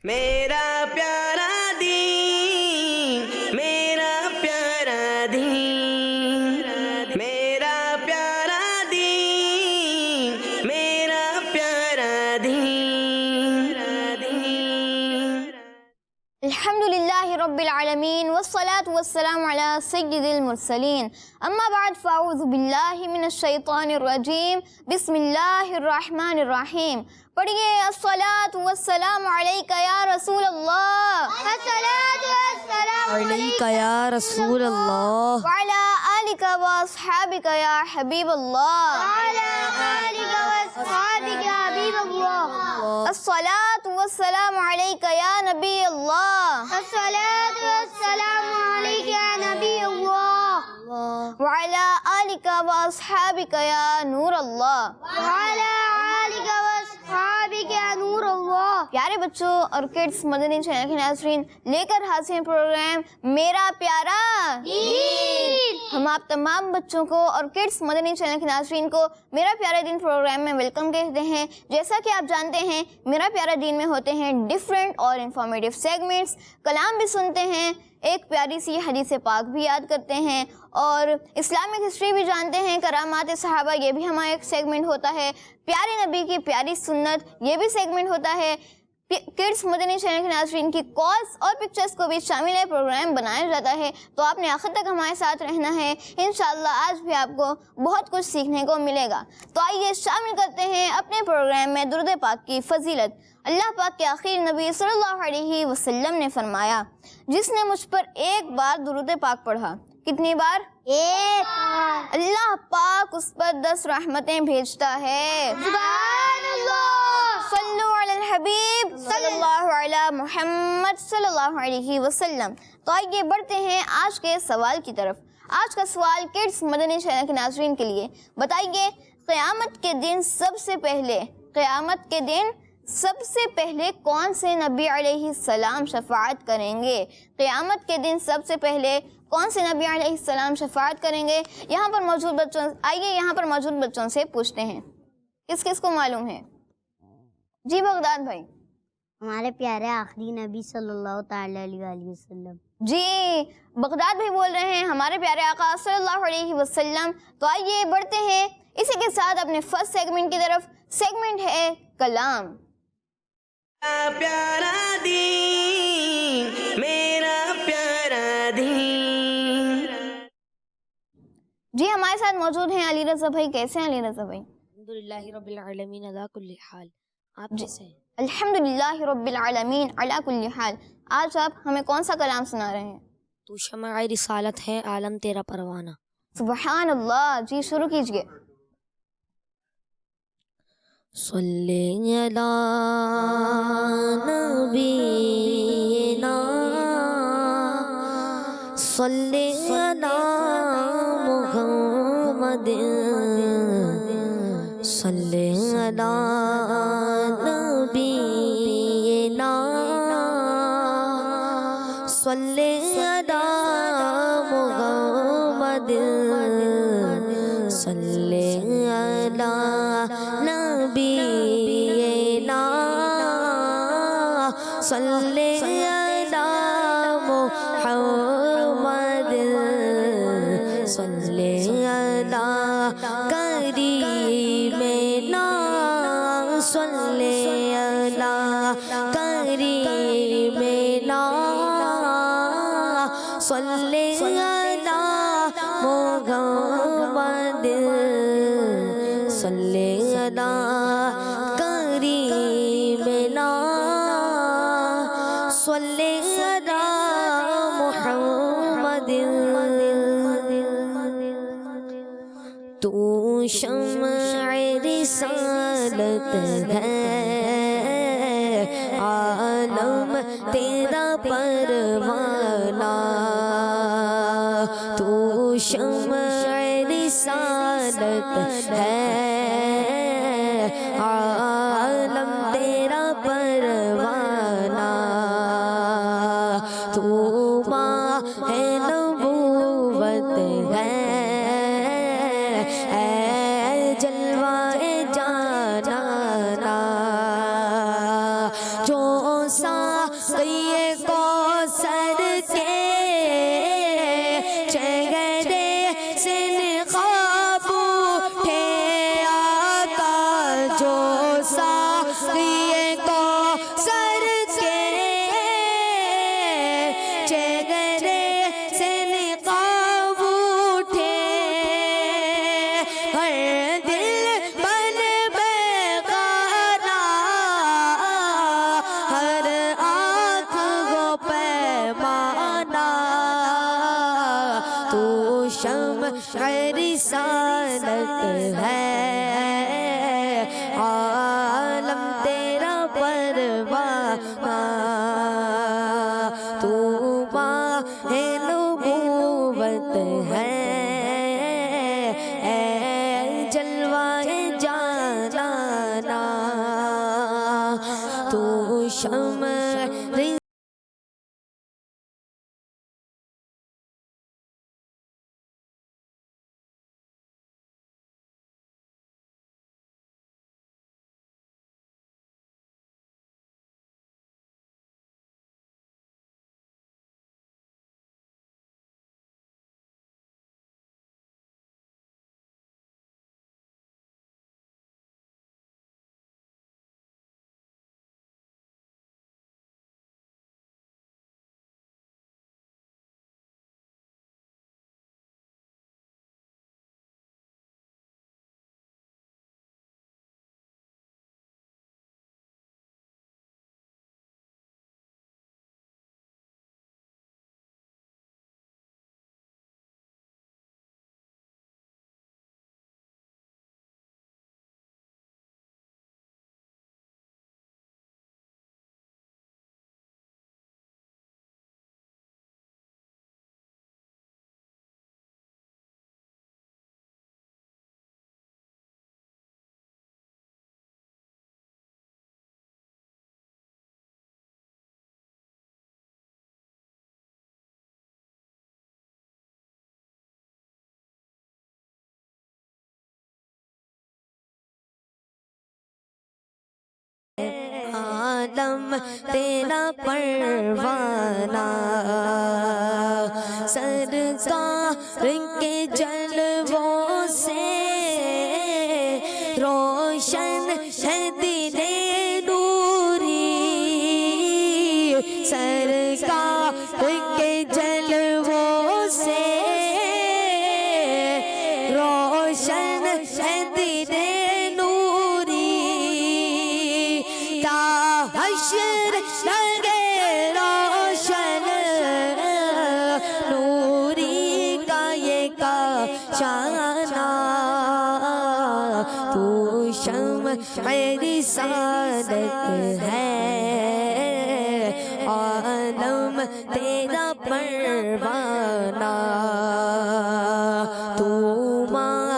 میرا پیارا دین، میرا پیارا دین، میرا پیارا دین، میرا پیارا دین۔ الحمدللہ رب العالمین والصلاة والسلام علی سید المرسلین، اما بعد فاعوذ باللہ من الشیطان الرجیم، بسم اللہ الرحمن الرحیم۔ پڑھیے الصلاة والسلام علیکہ یا رسول اللہ، الصلاة والسلام علیکہ یا رسول اللہ، وعلی آلکہ واصحابکہ یا حبیب اللہ، وعلی آلکہ واصحابکہ یا حبیب اللہ، الصلاة والسلام علیکہ یا نبی اللہ، الصلاة والسلام علیکہ یا نبی اللہ، وعلی آلکہ واصحابکہ یا نور اللہ، وعلی آلکہ واصحابکہ یا نور اللہ۔ پیارے بچوں اور کڈس، مدنی چینل کے ناظرین، لے کر حاضر ہیں پروگرام میرا پیارا دین۔ ہم آپ تمام بچوں کو اور کڈس مدنی چینل کے ناظرین کو میرا پیارا دین پروگرام میں ویلکم کہتے ہیں۔ جیسا کہ آپ جانتے ہیں، میرا پیارا دین میں ہوتے ہیں ڈیفرنٹ اور انفارمیٹیو سیگمنٹس، کلام بھی سنتے ہیں، ایک پیاری سی حدیث پاک بھی یاد کرتے ہیں، اور اسلامک ہسٹری بھی جانتے ہیں، کرامات صحابہ یہ بھی ہمارا ایک سیگمنٹ ہوتا ہے، پیارے نبی کی پیاری سنت یہ بھی سیگمنٹ ہوتا ہے، کڈس مدنی چینل کے ناظرین کی کالز اور پکچرز کو بھی شامل ہے، پروگرام بنایا جاتا ہے، تو آپ نے آخر تک ہمارے ساتھ رہنا ہے۔ انشاءاللہ آج بھی آپ کو بہت کچھ سیکھنے کو ملے گا۔ تو آئیے شامل کرتے ہیں اپنے پروگرام میں درود پاک کی فضیلت۔ اللہ پاک کے آخری نبی صلی اللہ علیہ وسلم نے فرمایا، جس نے مجھ پر ایک بار درود پاک پڑھا، کتنی بار؟ ایک بار، اللہ پاک اس پر 10 رحمتیں بھیجتا ہے۔ سبحان اللہ، صلو علی الحبیب صلی اللہ علی محمد صلی اللہ علیہ وسلم۔ تو آئیے بڑھتے ہیں آج کے سوال کی طرف۔ آج کا سوال کڈس مدنی چینل کے ناظرین کے لیے، بتائیے قیامت کے دن سب سے پہلے کون سے نبی علیہ السلام شفاعت کریں گے؟ قیامت کے دن سب سے پہلے کون سے نبی علیہ السلام شفاعت کریں گے؟ یہاں پر موجود بچوں سے پوچھتے ہیں، کس کس کو معلوم ہے؟ جی بغداد بھائی۔ ہمارے پیارے آخری نبی صلی اللہ تعالی علیہ وسلم۔ جی بغداد بھائی بول رہے ہیں ہمارے پیارے آقا صلی اللہ علیہ وسلم۔ تو آئیے بڑھتے ہیں اسی کے ساتھ اپنے فرسٹ سیگمنٹ کی طرف۔ سیگمنٹ ہے کلام۔ میرا پیارا دین، میرا پیارا دین۔ جی ہمارے ساتھ موجود ہیں علی رضا بھائی۔ کیسے ہیں علی رضا بھائی؟ الحمدللہ رب العالمین علی کل حال۔ آپ کیسے ہیں؟ الحمدللہ رب العالمین علی کل حال۔ آج آپ ہمیں کون سا کلام سنا رہے ہیں؟ تو شمع رسالت ہے، عالم تیرا پروانہ۔ سبحان اللہ، جی شروع کیجئے۔ صلی علی نبینا، صلی علی محمد، صلی علی نبینا، صلی علی محمد، صلی علی نبینا، صلی علی محمد، صلی علی کریمنا، صلی علی کریمنا، صلی علی محمد، صلی علی کریمنا، صلی علی محمد۔ تو شمع رسالت ہے، عالم تیرا پروانہ، تو شمع رسالت ہے، عالم تیرا پروانہ، تو ماں ہے نبوت ہے، اے جلوہ جانانا، جو سا ساقی کوثر کے چہرے سے نقاب اٹھے آقا جو ساقی کوثر کے چہرے سے نقاب اٹھے ہر دل بن بیغانہ ہر آنکھ کو پیمانہ تو شمع رسالت ہے عالم تیرا پروانہ تو ماہ نبوت ہے اے جلوہ جانانا تو شمع عالم تیرا پروانہ سرکار کے جلووں سے روشن ہے دل نوری سرکار کے جلووں سے روشن ہے دل حشر لگے روشن نوری کا یہ کاشانہ تو شمع رسالت ہے عالم تیرا پروانہ تو ماہ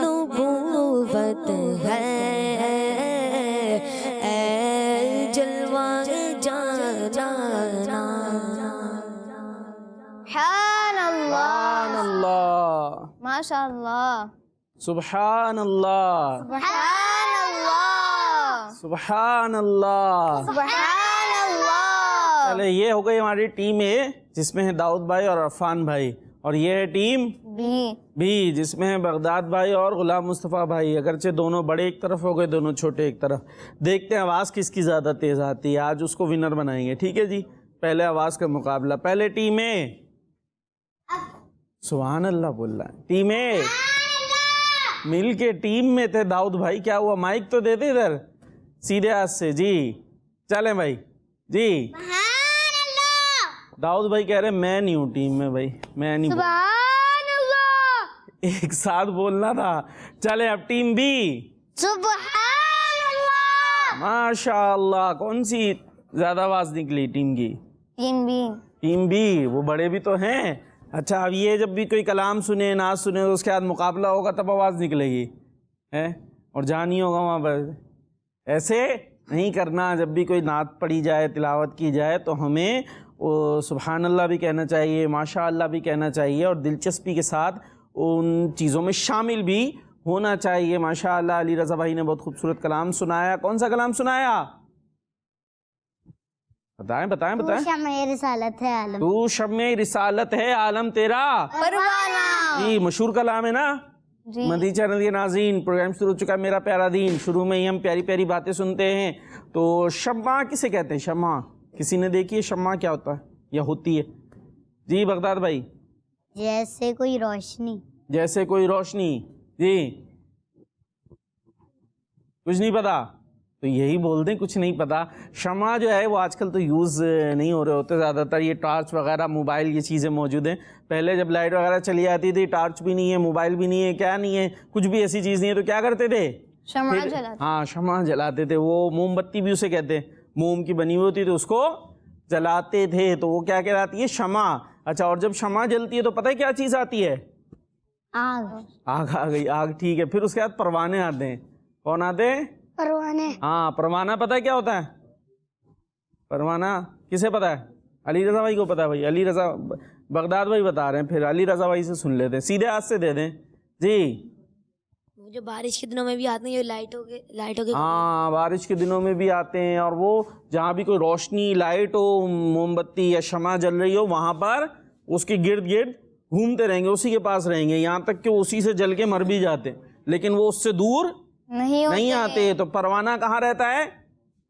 نبوت ہے سبحان اللہ ماشاء اللہ سبحان اللہ سبحان اللہ سبحان اللہ سبحان اللہ. چلے یہ ہو گئی ہماری ٹیم اے جس میں ہے داؤد بھائی اور عرفان بھائی، اور یہ ہے ٹیم بی جس میں ہے بغداد بھائی اور غلام مصطفیٰ بھائی. اگرچہ دونوں بڑے ایک طرف ہو گئے، دونوں چھوٹے ایک طرف. دیکھتے ہیں آواز کس کی زیادہ تیز آتی ہے، آج اس کو ونر بنائیں گے. ٹھیک ہے جی، پہلے آواز کا مقابلہ. پہلے ٹیم اے سبحان اللہ بول رہا ہے. ٹیم اے مل کے ٹیم میں تھے. داؤد بھائی کیا ہوا، مائک تو دیتے ادھر سیدھے ہاتھ سے. جی چلیں بھائی. جی داؤد بھائی کہہ رہے میں نہیں ہوں ٹیم میں. بھائی میں نہیں، سبحان اللہ ایک ساتھ بولنا تھا. چلے اب ٹیم بی. سبحان اللہ ماشاء اللہ. کون سی زیادہ آواز نکلی ٹیم کی؟ Team B. وہ بڑے بھی تو ہیں. اچھا اب یہ جب بھی کوئی کلام سنے، نعت سنے، تو اس کے بعد مقابلہ ہوگا تب آواز نکلے گی ہے، اور جہاں نہیں ہوگا وہاں پر. ایسے نہیں کرنا. جب بھی کوئی نعت پڑھی جائے، تلاوت کی جائے، تو ہمیں سبحان اللہ بھی کہنا چاہیے، ماشاء اللہ بھی کہنا چاہیے، اور دلچسپی کے ساتھ ان چیزوں میں شامل بھی ہونا چاہیے. ماشاء اللہ علی رضا بھائی نے بہت خوبصورت کلام سنایا. کون سا کلام سنایا؟ بتائیں بتائیں تو بتائیں. شمع رسالت ہے عالم. تو شمع رسالت ہے عالم تیرا پروانہ. جی مشہور کلام ہے نا. مدنی چینل کے ناظرین پروگرام شروع ہو چکا ہے میرا پیارا دین. شروع میں ہی ہم پیاری پیاری باتیں سنتے ہیں. تو شمع کسے کہتے ہیں؟ شمع کسی نے دیکھی ہے شمع کیا ہوتا ہے یا ہوتی ہے؟ جی بغداد بھائی. جیسے کوئی روشنی. جیسے کوئی روشنی. جی کچھ نہیں پتا تو یہی بول دیں کچھ نہیں پتا. شمع جو ہے وہ آج کل تو یوز نہیں ہو رہے ہوتے زیادہ تر. یہ ٹارچ وغیرہ موبائل یہ چیزیں موجود ہیں. پہلے جب لائٹ وغیرہ چلی آتی تھی ٹارچ بھی نہیں ہے موبائل بھی نہیں ہے کیا نہیں ہے کچھ بھی ایسی چیز نہیں ہے تو کیا کرتے تھے؟ شمع جلاتے. ہاں شمع جلاتے تھے. وہ موم بتی بھی اسے کہتے ہیں. موم کی بنی ہوئی ہوتی تو اس کو جلاتے تھے تو وہ کیا کہلاتی ہے؟ شمع. اچھا اور جب شمع جلتی ہے تو پتہ ہے کیا چیز آتی ہے؟ آگ. آگ آ گئی. آگ ٹھیک ہے. پھر اس کے بعد پروانے آتے ہیں. کون آتے ہیں؟ پروانے. ہاں پروانہ. پتہ ہے کیا ہوتا ہے پروانہ؟ کسے پتہ ہے؟ علی رضا بھائی کو پتہ ہے. بھائی علی رضا بغداد بھائی بتا رہے ہیں پھر علی رضا بھائی سے سن لیتے ہیں. سیدھے ہاتھ سے دے دیں. جی وہ جو بارش کے دنوں میں بھی آتے ہیں یہ لائٹوں کے ہاں بارش کے دنوں میں بھی آتے ہیں. اور وہ جہاں بھی کوئی روشنی لائٹ ہو موم بتی یا شمع جل رہی ہو وہاں پر اس کے گرد گرد گھومتے رہیں گے اسی کے پاس رہیں گے یہاں تک کہ اسی سے جل کے مر بھی جاتے ہیں لیکن وہ اس سے دور نہیں آتے. تو پروانہ کہاں رہتا ہے؟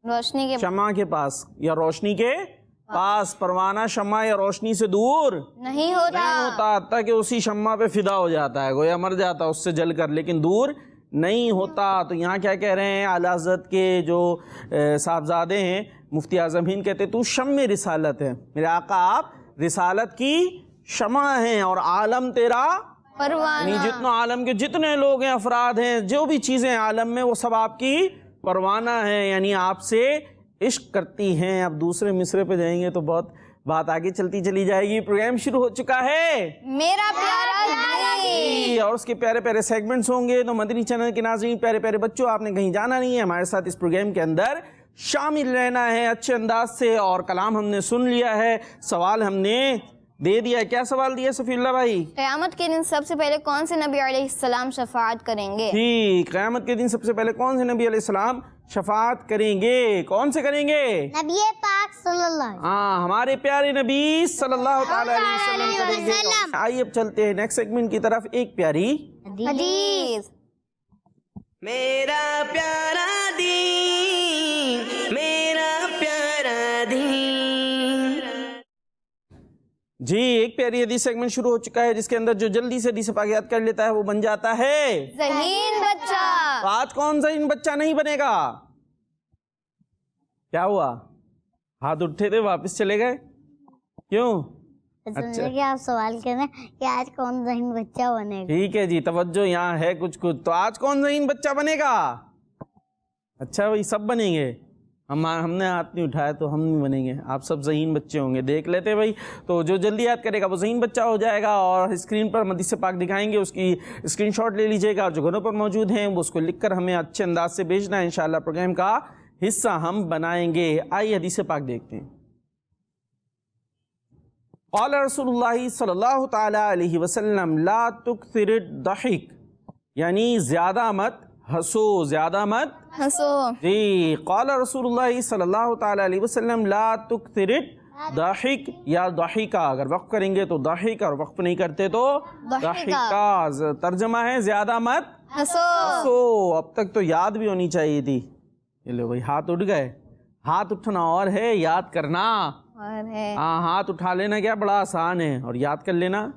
روشنی کے شمع کے پاس یا روشنی کے پاس. پروانہ شمع یا روشنی سے دور نہیں ہوتا حتیٰ کہ اسی شمع پہ فدا ہو جاتا ہے گویا مر جاتا اس سے جل کر لیکن دور نہیں ہوتا. تو یہاں کیا کہہ رہے ہیں اعلیٰ حضرت کے جو صاحبزادے ہیں مفتی اعظم ہند کہتے تو شمع رسالت ہے. میرے آقا آپ رسالت کی شمع ہیں اور عالم تیرا پروانہ. یعنی جتنا عالم کے جتنے لوگ ہیں افراد ہیں جو بھی چیزیں عالم میں وہ سب آپ کی پروانہ ہیں یعنی آپ سے عشق کرتی ہیں. اب دوسرے مصرے پہ جائیں گے تو بہت بات آگے چلتی چلی جائے گی. پروگرام شروع ہو چکا ہے میرا پیارا دین اور اس کے پیارے پیارے سیگمنٹس ہوں گے. تو مدنی چینل کے ناظرین پیارے پیارے بچوں آپ نے کہیں جانا نہیں ہے ہمارے ساتھ اس پروگرام کے اندر شامل رہنا ہے اچھے انداز سے. اور کلام ہم نے سن لیا ہے سوال ہم نے دے دیا. کیا سوال دیا صفی اللہ بھائی؟ قیامت کے دن سب سے پہلے کون سے نبی علیہ السلام شفاعت کریں گے؟ ٹھیک. قیامت کے دن سب سے پہلے کون سے نبی علیہ السلام شفاعت کریں گے؟ کون سے کریں گے؟ نبی پاک صلی اللہ علیہ وسلم. ہاں ہمارے پیارے نبی صلی اللہ تعالی علیہ وسلم کریں گے. آئیے اب چلتے ہیں نیکسٹ سیگمنٹ کی طرف. ایک پیاری حدیث. میرا پیارا دین میرا پیارا دین. جی ایک پیاری حدیث سیگمنٹ شروع ہو چکا ہے جس کے اندر جو جلدی سے حدیث پاک یاد کر لیتا ہے وہ بن جاتا ہے ذہین بچہ. تو آج کون سا ان بچہ نہیں بنے گا؟ کیا ہوا؟ ہاتھ اٹھے تھے واپس چلے گئے کیوں؟ سمجھے کہ آپ سوال کر رہے ہیں کہ آج کون ذہین بچہ بنے گا. ٹھیک ہے جی توجہ یہاں ہے کچھ تو آج کون ذہین بچہ بنے گا؟ اچھا بھائی سب بنیں گے. ہم نے ہاتھ نہیں اٹھایا تو ہم نہیں بنیں گے. آپ سب ذہین بچے ہوں گے. دیکھ لیتے بھائی تو جو جلدی یاد کرے گا وہ ذہین بچہ ہو جائے گا. اور اسکرین پر حدیث پاک دکھائیں گے اس کی اسکرین شاٹ لے لیجئے گا. اور جو گھروں پر موجود ہیں وہ اس کو لکھ کر ہمیں اچھے انداز سے بھیجنا ہے. انشاءاللہ پروگرام کا حصہ ہم بنائیں گے. آئیے حدیث پاک دیکھتے ہیں. قال رسول اللہ صلی اللہ تعالی علیہ وسلم لا تکثر الضحک یعنی زیادہ مت ہنسو. زیادہ مت ہنسو. جی. قال رسول اللہ صلی اللہ تعالی علیہ وسلم لا تکثر الضحک یا ضحکہ. اگر وقف کریں گے تو ضحک اور وقف نہیں کرتے تو ضحکہ. ترجمہ ہے زیادہ مت ہنسو. اب تک تو یاد بھی ہونی چاہیے تھی. یہ لو بھائی ہاتھ اٹھ گئے. ہاتھ اٹھنا اور ہے یاد کرنا ہاں. ہاتھ اٹھا لینا کیا بڑا آسان ہے اور یاد کر لینا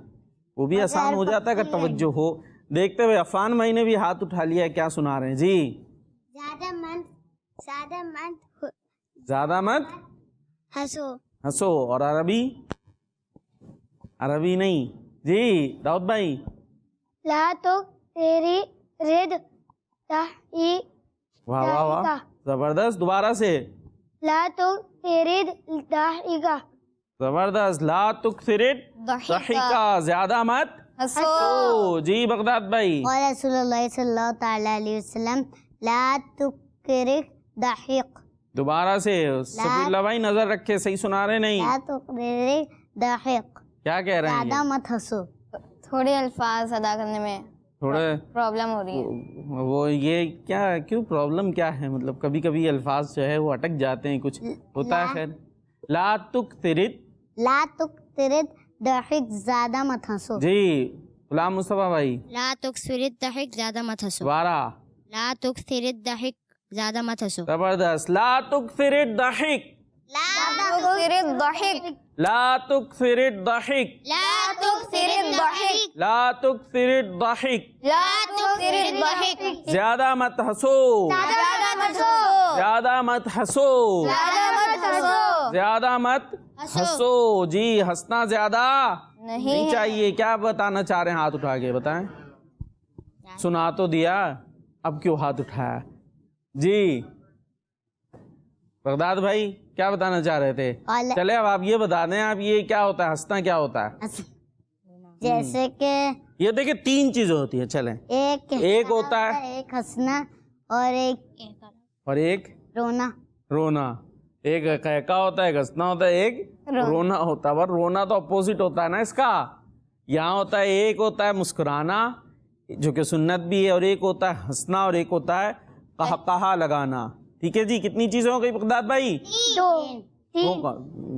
وہ بھی آسان ہو جاتا ہے اگر توجہ ہو. دیکھتے ہوئے عفان بھائی نے بھی ہاتھ اٹھا لیا ہے. کیا سنا رہے ہیں جی؟ زیادہ مت ہنسو. اور عربی نہیں جی داؤد بھائی. لا تو تیری رد تحی. واہ واہ واہ زبردست. دوبارہ سے. لا تو تیری ضحکہ. زبردست. لا تکثر الضحکہ زیادہ مت ہنسو. جی بغداد بھائی. قال رسول اللہ صلی اللہ تعالی علیہ وسلم لا تکثر الضحک. دوبارہ سے. صفی اللہ بھائی نظر رکھے صحیح سنا رہے نہیں. لا تکثر الضحک. کیا کہہ رہے ہیں؟ زیادہ مت ہنسو. تھوڑے الفاظ ادا کرنے میں تھوڑے پرابلم ہو رہی ہے. وہ یہ کیا کیوں پرابلم کیا ہے؟ مطلب کبھی کبھی الفاظ جو ہے وہ اٹک جاتے ہیں کچھ ہوتا ہے. خیر لا تکثرت. لا تکثرت ضحک، زیادہ مت ہنسو. جی غلام مصطفیٰ بھائی. لا تکثر الضحک، زیادہ مت ہنسو. دوبارہ. لا تکثر الضحک، زیادہ مت ہنسو. زبردست. لا تکثر الضحک. لا تكثر الضحك. لا تکثر الضحک. لا تكثر الضحك. لا تکثر الضحک. لا تكثر الضحك. زیادہ مت ہنسو. زیادہ مت ہنسو. زیادہ مت ہنسو. زیادہ مت ہنسو. زیادہ مت ہنسو. جی ہنسنا زیادہ نہیں چاہیے. کیا بتانا چاہ رہے ہیں؟ ہاتھ اٹھا کے بتائیں. سنا تو دیا، اب کیوں ہاتھ اٹھایا؟ جی بغداد بھائی کیا بتانا چاہ رہے تھے؟ چلے اب آپ یہ بتا دیں، آپ یہ کیا ہوتا ہے ہنسنا کیا ہوتا ہے؟ جیسے کہ یہ دیکھیں تین چیزیں ہوتی ہیں. چلیں ایک ہوتا ہے ایک ہنسنا اور ایک رونا. رونا. ایک قہقہ ہوتا ہے، ایک ہنسنا ہوتا ہے، ایک رونا ہوتا ہے. پر رونا تو اپوزٹ ہوتا ہے نا اس کا. یہاں ہوتا ہے ایک ہوتا ہے مسکرانا جو کہ سنت بھی ہے، اور ایک ہوتا ہے ہنسنا، اور ایک ہوتا ہے قہقہا لگانا. ٹھیک ہے جی. کتنی چیزیں ہو گئی بغداد بھائی؟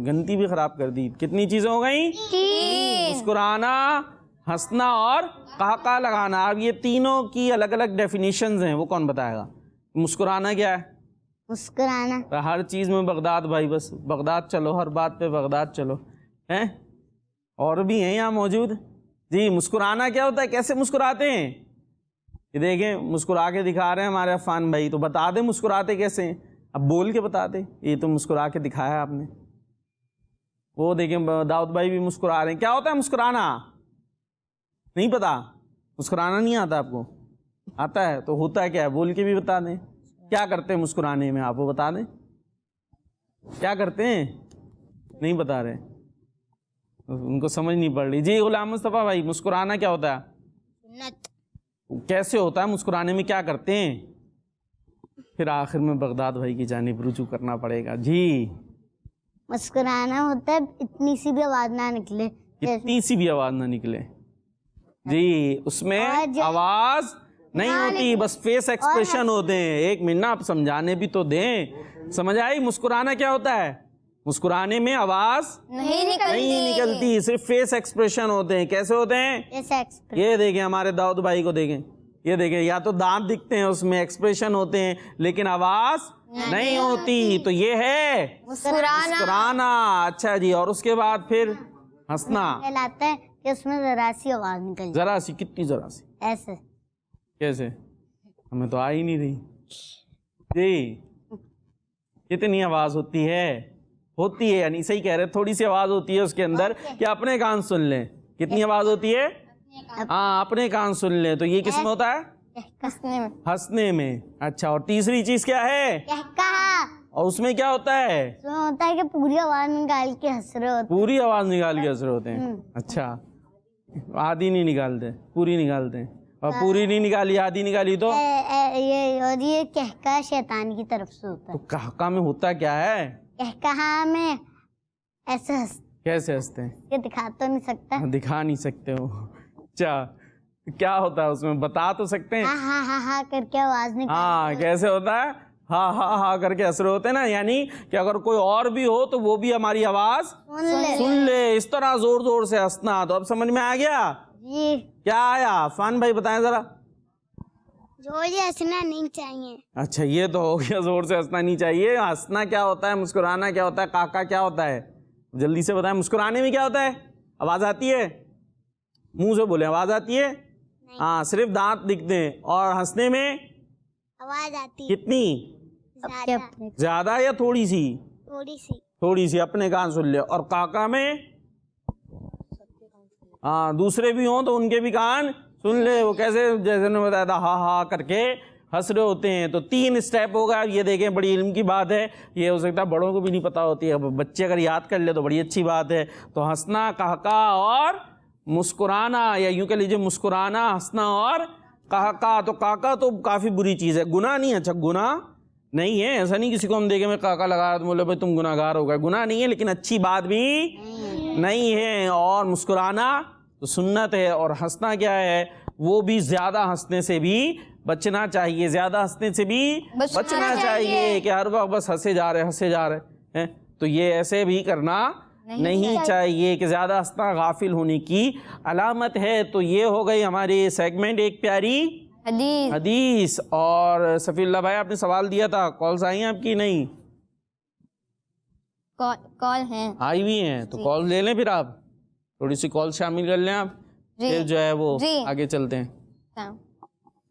گنتی بھی خراب کر دی. کتنی چیزیں ہو گئیں؟ مسکرانا، ہنسنا اور قہقہا لگانا. اب یہ تینوں کی الگ الگ ڈیفینیشنز ہیں، وہ کون بتائے گا؟ مسکرانا کیا ہے؟ مسکرانا ہر چیز میں بغداد بھائی، بس بغداد چلو، ہر بات پہ بغداد چلو. ہیں اور بھی ہیں یہاں موجود. جی مسکرانا کیا ہوتا ہے؟ کیسے مسکراتے ہیں؟ یہ دیکھیں مسکرا کے دکھا رہے ہیں ہمارے عفان بھائی. تو بتا دیں مسکراتے کیسے ہیں. اب بول کے بتا دیں. یہ تو مسکرا کے دکھایا آپ نے. وہ دیکھیں داؤد بھائی بھی مسکرا رہے ہیں. کیا ہوتا ہے مسکرانا؟ نہیں پتا؟ مسکرانا نہیں آتا آپ کو؟ آتا ہے. تو ہوتا ہے کیا ہے؟ بول کے بھی بتا دیں. کیا کرتے ہیں مسکرانے میں؟ آپ وہ بتا دیں. کیا کرتے ہیں؟ نہیں بتا رہے، ان کو سمجھ نہیں پڑ رہی. جی غلام مصطفیٰ بھائی مسکرانا کیا ہوتا ہے؟ سنت. کیسے ہوتا ہے مسکرانے میں؟ کیا کرتے ہیں؟ پھر آخر میں بغداد بھائی کی جانب رجوع کرنا پڑے گا. جی مسکرانا ہوتا ہے اتنی سی بھی آواز نہ نکلے. اتنی سی بھی آواز نہ نکلے. جی اس میں آواز نہیں ہوتی، بس فیس ایکسپریشن ہوتے ہیں. ایک منٹ آپ سمجھانے بھی تو دیں. سمجھ آئی؟ مسکرانا کیا ہوتا ہے؟ مسکرانے میں آواز نہیں نکلتی، صرف فیس ایکسپریشن ہوتے ہیں. کیسے ہوتے ہیں؟ یہ دیکھیں ہمارے داؤد بھائی کو دیکھیں. یہ دیکھیں یا تو دانت دکھتے ہیں، اس میں ایکسپریشن ہوتے ہیں، لیکن آواز نہیں ہوتی. تو یہ ہے مسکرانا. اچھا جی. اور اس کے بعد پھر ہنسنا کہلاتا ہے کہ اس میں ذرا سی آواز نکل جائے. ذرا سی. کتنی ذرا سی؟ ایسے. کیسے؟ ہمیں تو آ ہی نہیں رہی. جی کتنی آواز ہوتی ہے؟ ہوتی ہے یعنی صحیح کہہ رہے، تھوڑی سی آواز ہوتی ہے اس کے اندر کہ اپنے کان سن لیں. کتنی آواز ہوتی ہے؟ ہاں اپنے کان سن لیں. تو یہ کس میں ہوتا ہے؟ ہنسنے میں. اچھا. اور تیسری چیز کیا ہے؟ اور اس میں کیا ہوتا ہے؟ ہوتا ہے کہ پوری آواز نکال کے ہنس رہے ہوتے. پوری آواز نکال کے ہنس رہے ہوتے ہیں. اچھا. آدھی نہیں نکالتے، پوری نکالتے ہیں. اور پوری نہیں نکالی، آدھی نکالی تو یہ کہکا شیطان کی طرف سے ہوتا ہے. تو کہکا میں ہوتا کیا ہے؟ کہکا میں ایسے کیسے ہنستے ہیں؟ یہ دکھا تو نہیں سکتا. دکھا نہیں سکتے ہو. اچھا کیا ہوتا ہے اس میں؟ بتا تو سکتے ہیں. ہاں ہاں ہاں کر کے آواز نکال. ہاں کیسے ہوتا ہے؟ ہاں ہاں ہاں کر کے ہنس رہے ہوتے ہیں نا. یعنی کہ اگر کوئی اور بھی ہو تو وہ بھی ہماری آواز سن لے. اس طرح زور زور سے ہنسنا. تو اب سمجھ میں آ گیا؟ جی. کیا آیا؟ عفان بھائی بتائیں ذرا. زور سے ہنسنا نہیں چاہیے. اچھا یہ تو ہو گیا زور سے ہنسنا نہیں چاہیے. ہنسنا کیا ہوتا ہے؟ مسکرانا کیا ہوتا ہے؟ کاکا کیا ہوتا ہے؟ جلدی سے بتائیں. مسکرانے میں کیا ہوتا ہے؟ آواز آتی ہے؟ منہ سے بولے آواز آتی ہے؟ ہاں صرف دانت دکھتے ہیں. اور ہنسنے میں آواز آتی. کتنی؟ زیادہ یا تھوڑی سی؟ تھوڑی سی. اپنے کان سن لے. اور کاکا میں ہاں دوسرے بھی ہوں تو ان کے بھی کان سن لے. وہ کیسے؟ جیسے نے بتایا تھا ہاں ہاں کر کے ہنس رہے ہوتے ہیں. تو 3 اسٹیپ ہوگا. یہ دیکھیں بڑی علم کی بات ہے. یہ ہو سکتا ہے بڑوں کو بھی نہیں پتا ہوتی ہے. بچے اگر یاد کر لے تو بڑی اچھی بات ہے. تو ہنسنا، قہقہ اور مسکرانا، یا یوں کہہ لیجیے مسکرانا، ہنسنا اور قہقہ. تو قہقہ تو کافی بری چیز ہے. گناہ نہیں ہے. اچھا گناہ نہیں ہے. ایسا نہیں کسی کو ہم دیکھیں میں قہقہ لگا تو بولے بھائی تم گناہ گار ہو گئے. گناہ نہیں ہے لیکن اچھی بات بھی نہیں ہے. اور مسکرانا تو سنت ہے. اور ہنسنا کیا ہے؟ وہ بھی زیادہ ہنسنے سے بھی بچنا چاہیے. زیادہ ہنسنے سے بھی بچنا چاہیے کہ ہر وقت بس ہنسے جا رہے ہیں. تو یہ ایسے بھی کرنا نہیں چاہیے کہ زیادہ ہنسنا غافل ہونے کی علامت ہے. تو یہ ہو گئی ہماری سیگمنٹ ایک پیاری حدیث. اور صفی اللہ بھائی آپ نے سوال دیا تھا, کالز آئی ہیں آپ کی؟ نہیں کال ہیں, آئی ہوئی ہیں, تو کال لے لیں, پھر آپ تھوڑی سی کال شامل کر لیں آپ, پھر جو ہے وہ آگے چلتے ہیں.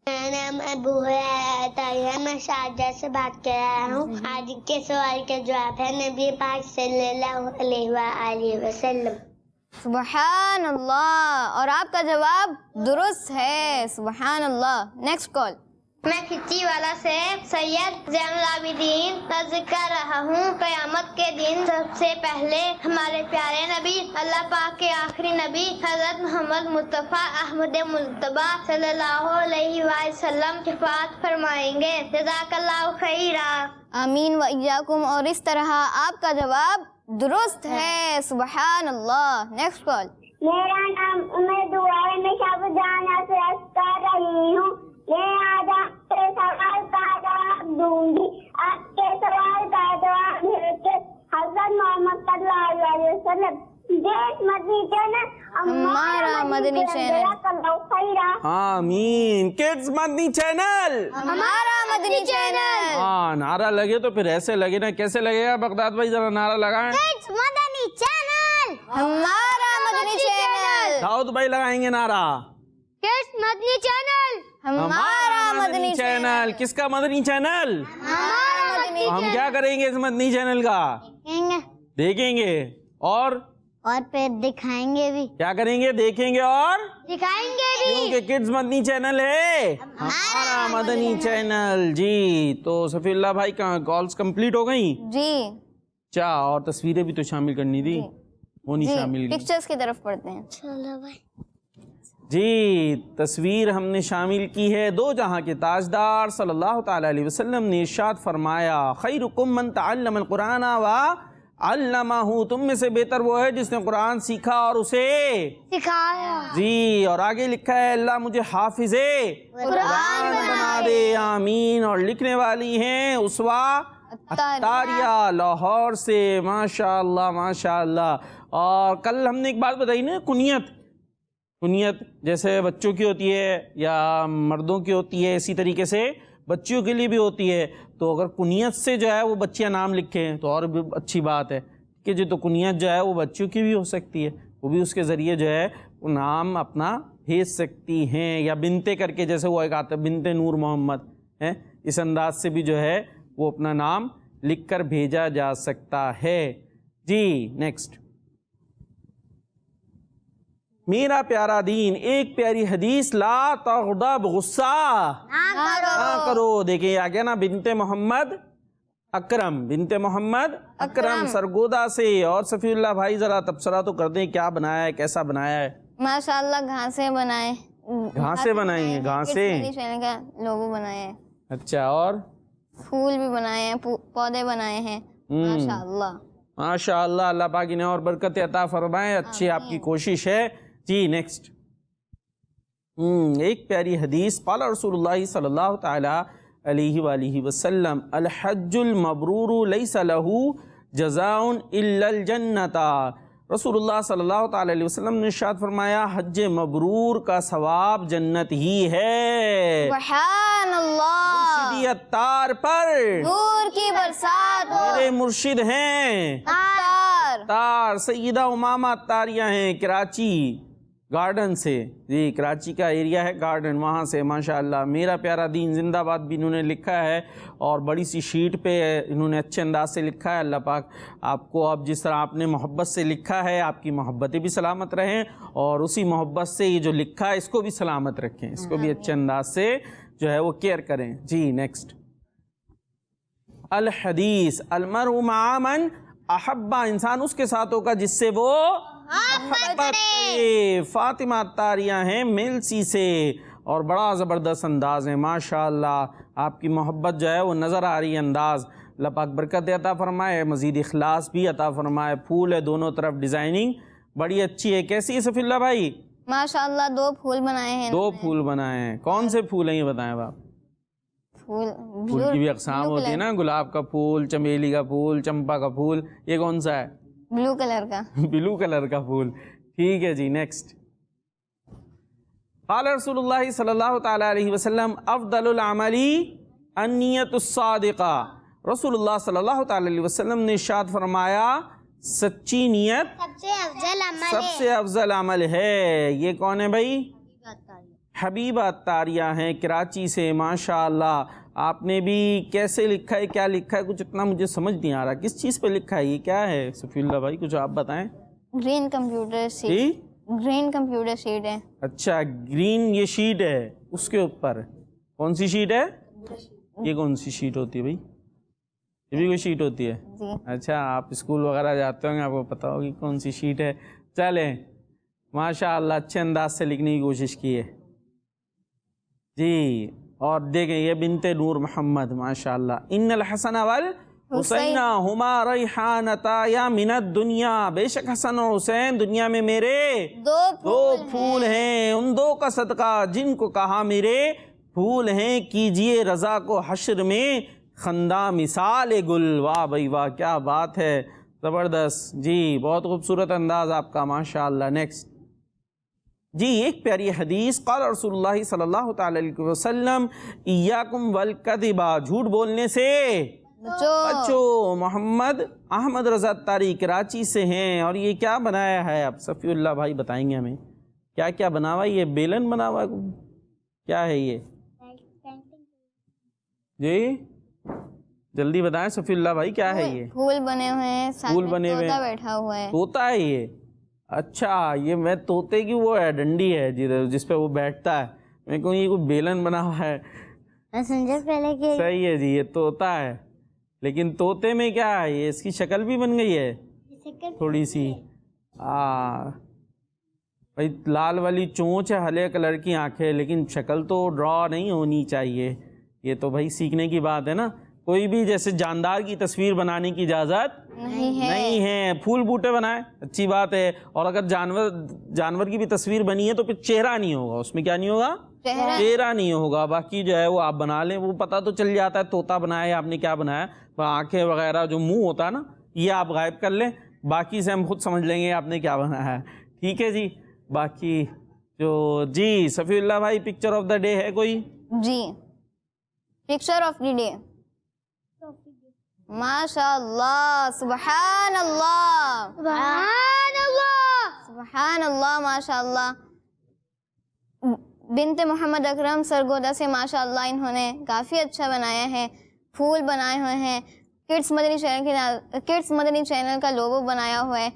میرا نام ابو ہے, میں شارجہ سے بات کر رہا ہوں. آج کے سوال کا جواب ہے نبی پاک صلی اللہ علیہ وآلہ وسلم. سبحان اللہ, اور آپ کا جواب درست ہے, سبحان اللہ. Next call. میں کھچی والا سے سید زین العابدین عرض کر رہا ہوں. قیامت کے دن سب سے پہلے ہمارے پیارے نبی, اللہ پاک کے آخری نبی حضرت محمد مصطفیٰ احمد مجتبی صلی اللہ علیہ وسلم شفاعت فرمائیں گے. جزاک اللہ خیرا. آمین و ایاکم. اور اس طرح آپ کا جواب درست ہے, سبحان اللہ. Next call. میرا نام امید ہے, میں شب جانا سے عرض کر رہی ہوں. یہ آج آپ کے سوال کا جواب دوں گی. آپ کے سوال کا جواب ہے کہ حضرت محمد صلی اللہ علیہ وسلم. مدنی چینل ہمارا مدنی چینل. آمین. کڈز مدنی چینل ہمارا مدنی چینل. ہاں, نعرہ لگے تو پھر ایسے لگے نا, کیسے لگے گا بغداد بھائی؟ ذرا نعرہ لگائیں. مدنی چینل ہمارا مدنی چینل. داؤد بھائی لگائیں گے نعرہ. مدنی چینل ہمارا مدنی چینل. کس کا مدنی چینل؟ ہمارا مدنی تو ہم کیا کریں گے اس مدنی چینل کا؟ دیکھیں گے اور پھر دکھائیں گے بھی. کیا کریں گے؟ دیکھیں گے اور دکھائیں گے بھی, کیونکہ کڈز مدنی چینل ہے ہمارا مدنی چینل. جی تو صفی اللہ بھائی کا کالز کمپلیٹ ہو گئیں جی. اچھا, اور تصویریں بھی تو شامل کرنی تھی, وہ نہیں شامل کی. پکچرز کی طرف پڑھتے ہیں. جی تصویر ہم نے شامل کی ہے. دو جہاں کے تاجدار صلی اللہ تعالی علیہ وسلم نے ارشاد فرمایا, خیرکم من تعلم القرآن وعلمہ. تم میں سے بہتر وہ ہے جس نے قرآن سیکھا اور اسے سکھایا. جی, اور آگے لکھا ہے اللہ مجھے حافظ قرآن بنا دے, آمین. اور لکھنے والی ہیں اسوا اتاریہ لاہور سے. ماشاء اللہ ماشاء اللہ. اور کل ہم نے ایک بات بتائی نا, کنیت جیسے بچوں کی ہوتی ہے یا مردوں کی ہوتی ہے, اسی طریقے سے بچیوں کے لیے بھی ہوتی ہے. تو اگر کنیت سے جو ہے وہ بچیاں نام لکھیں تو اور بھی اچھی بات ہے کہ جو تو کنیت جو ہے وہ بچیوں کی بھی ہو سکتی ہے, وہ بھی اس کے ذریعے جو ہے وہ نام اپنا بھیج سکتی ہیں, یا بنتے کر کے, جیسے وہ ایک آتا ہے بنتے نور محمد ہے, اس انداز سے بھی جو ہے وہ اپنا نام لکھ کر بھیجا جا سکتا ہے. جی نیکسٹ. میرا پیارا دین, ایک پیاری حدیث, لا تغضب, غصہ نہ کرو. دیکھیں آ گیا نا, بنت محمد اکرم سرگودا سے. اور صفی اللہ بھائی ذرا تبصرہ تو کر دیں, کیا بنایا ہے, کیسا بنایا ہے؟ ماشاءاللہ گھاسیں بنائے, گھاسیں بنائی ہیں, گھاسیں چینل کا لوگو بنایا ہے. اچھا, اور پھول بھی بنائے ہیں, پودے بنائے ہیں. ماشاءاللہ ماشاءاللہ. اللہ پاک انہیں اور برکت عطا فرمائے, اچھی آپ کی کوشش ہے. جی نیکسٹ. ایک پیاری حدیث, قال رسول اللہ صلی اللہ تعالی علیہ وآلہ وسلم, الحج المبرور لیس له جزاء الا الجنۃ. رسول اللہ صلی اللہ تعالی علیہ وسلم نے ارشاد فرمایا, حج مبرور کا ثواب جنت ہی ہے. سبحان اللہ. مرشدی اتار پر نور کی برسات ہو. میرے مرشد ہیں اتار, سیدہ امامہ اتاریہ ہیں, کراچی گارڈن سے. جی کراچی کا ایریا ہے گارڈن, وہاں سے. ماشاءاللہ. میرا پیارا دین زندہ باد بھی انہوں نے لکھا ہے, اور بڑی سی شیٹ پہ انہوں نے اچھے انداز سے لکھا ہے. اللہ پاک آپ کو, اب جس طرح آپ نے محبت سے لکھا ہے, آپ کی محبتیں بھی سلامت رہیں, اور اسی محبت سے یہ جو لکھا ہے اس کو بھی سلامت رکھیں, اس کو بھی اچھے انداز سے جو ہے وہ کیئر کریں. جی نیکسٹ. الحدیث, المرء مع من احبہ, انسان اس کے ساتھ ہوگا جس سے وہ محبت کرے. فاطمہ اتاریہ ہیں میلسی سے, اور بڑا زبردست انداز ہے. ماشاءاللہ آپ کی محبت جو ہے وہ نظر آ رہی ہے انداز. اللہ پاک برکت عطا فرمائے, مزید اخلاص بھی عطا فرمائے. پھول ہے دونوں طرف, ڈیزائننگ بڑی اچھی ہے. کیسی ہے صفی اللہ بھائی؟ ماشاءاللہ 2 پھول بنائے ہیں. 2 پھول بنائے ہیں. کون سے پھول ہیں یہ بتائیں آپ؟ پھول پھول کی بھی اقسام ہوتی ہے نا, گلاب کا پھول, چمیلی کا پھول, چمپا کا پھول. یہ کون سا ہے؟ بلو کلر کا. بلو کلر کا پھول. ٹھیک ہے جی, نیکسٹ. قال رسول اللہ صلی اللہ تعالی علیہ وسلم افضل العمل النیت الصادقہ. رسول اللہ صلی اللہ تعالی علیہ وسلم نے ارشاد فرمایا سچی نیت سب سے افضل عمل ہے. یہ کون ہے بھائی؟ حبیبہ عطاریہ ہیں کراچی سے. ماشاء اللہ, آپ نے بھی کیسے لکھا ہے, کیا لکھا ہے, کچھ اتنا مجھے سمجھ نہیں آ رہا. کس چیز پہ لکھا ہے, یہ کیا ہے صفی اللہ بھائی, کچھ آپ بتائیں. Green computer sheet. جی گرین کمپیوٹر شیٹ ہے. اچھا, گرین یہ شیٹ ہے, اس کے اوپر کون سی شیٹ ہے؟ یہ کون سی شیٹ ہوتی ہے بھائی؟ یہ بھی کوئی شیٹ ہوتی ہے؟ جی. اچھا, آپ اسکول وغیرہ جاتے ہوں گے, آپ کو پتہ ہوگی کون سی شیٹ ہے. چلیں, ماشاء اللہ اچھے انداز سے لکھنے کی کوشش کی ہے جی. اور دیکھیں یہ بنت نور محمد ماشاء اللہ. ان الحسن والحسین ہما ریحانتا من الدنیا. بے شک حسن اور حسین دنیا میں میرے دو پھول ہیں, ان دو کا صدقہ جن کو کہا میرے پھول ہیں. کیجئے رضا کو حشر میں خندہ مثال گل. واہ بھائی واہ, کیا بات ہے, زبردست جی, بہت خوبصورت انداز آپ کا ماشاء اللہ. نیکسٹ جی, ایک پیاری حدیث. قال رسول اللہ صلی اللہ تعالی علیہ وسلم ایاکم والکذبہ. جھوٹ بولنے سے بچو. محمد احمد رضا عطاری کراچی سے ہیں. اور یہ کیا بنایا ہے آپ صفی اللہ بھائی بتائیں گے ہمیں, کیا کیا بنا ہوا ہے؟ یہ بیلن بنا ہوا ہے, کیا ہے یہ جی؟ جلدی بتائیں صفی اللہ بھائی, کیا ہے یہ؟ پھول بنے ہوئے ہیں, پھول بنے ہوئے, طوطا بیٹھا ہوا ہے. طوطا ہے یہ؟ اچھا, یہ میں طوطے کی وہ ہے ڈنڈی ہے جس پہ وہ بیٹھتا ہے, میں کہوں یہ کوئی بیلن بنا ہوا ہے. میں سمجھا پہلے کہ صحیح ہے جی, یہ طوطا ہے. لیکن طوطے میں کیا ہے, یہ اس کی شکل بھی بن گئی ہے تھوڑی سی. بھائی لال والی چونچ ہے, ہلے کلر کی آنکھیں, لیکن شکل تو ڈرا نہیں ہونی چاہیے. یہ تو بھائی سیکھنے کی بات ہے نا. کوئی بھی جیسے جاندار کی تصویر بنانے کی اجازت نہیں ہے. پھول بوٹے بنائیں اچھی بات ہے, اور اگر جانور کی بھی تصویر بنی ہے تو پھر چہرہ نہیں ہوگا اس میں. کیا نہیں ہوگا؟ چہرہ نہیں ہوگا. باقی جو ہے وہ آپ بنا لیں, وہ پتہ تو چل جاتا ہے طوطا بنایا آپ نے کیا بنایا. آنکھیں وغیرہ جو منہ ہوتا ہے نا, یہ آپ غائب کر لیں, باقی سے ہم خود سمجھ لیں گے آپ نے کیا بنایا ہے. ٹھیک ہے جی. باقی جو جی صفی اللہ بھائی پکچر آف دا ڈے ہے کوئی؟ جی, پکچر آف دی ڈے. ماشاء اللہ, سبحان اللہ, سبحان اللہ, سبحان اللہ, ماشاء اللہ. بنت محمد اکرم سرگودا سے ماشاء اللہ انہوں نے کافی اچھا بنایا ہے. پھول بنائے ہوئے ہیں, کڈس مدنی چینل کا لوگو بنایا ہوا ہے.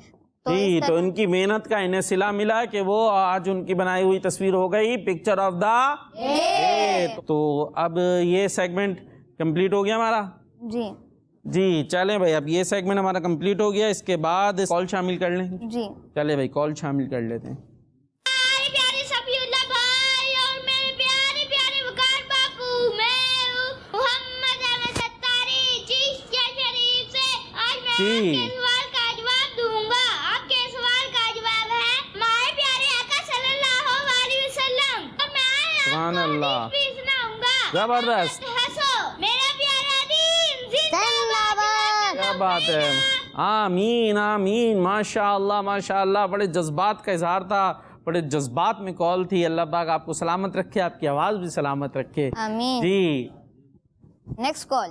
جی, تو ان کی محنت کا انہیں صلہ ملا کہ وہ آج ان کی بنائی ہوئی تصویر ہو گئی پکچر آف دا ڈے. تو اب یہ سیگمنٹ کمپلیٹ ہو گیا ہمارا. جی چلیں بھائی, اب یہ سیگمنٹ ہمارا کمپلیٹ ہو گیا. اس کے بعد کال شامل کر لیں. جی چلے بھائی, کال شامل کر لیتے ہیں. پیارے صفی اللہ بھائی اور میرے پیارے پیارے وقار باپو, میں محمد احمد عطاری چشتیہ شریف سے. آج میں آپ کے سوال کا جواب دوں گا. آپ کے سوال کا جواب ہے ہمارے پیارے آقا صلی اللہ علیہ وسلم. اور میں سبحان اللہ, بھی سناؤں گا. زبردست, میرا پیارا دین زندہ باد. کیا بات ہے. آمین آمین, ماشاء اللہ ماشاء اللہ. بڑے جذبات کا اظہار تھا, بڑے جذبات میں کال تھی. اللہ پاک آپ کو سلامت رکھے, آپ کی آواز بھی سلامت رکھے. آمین. جی نیکسٹ کال.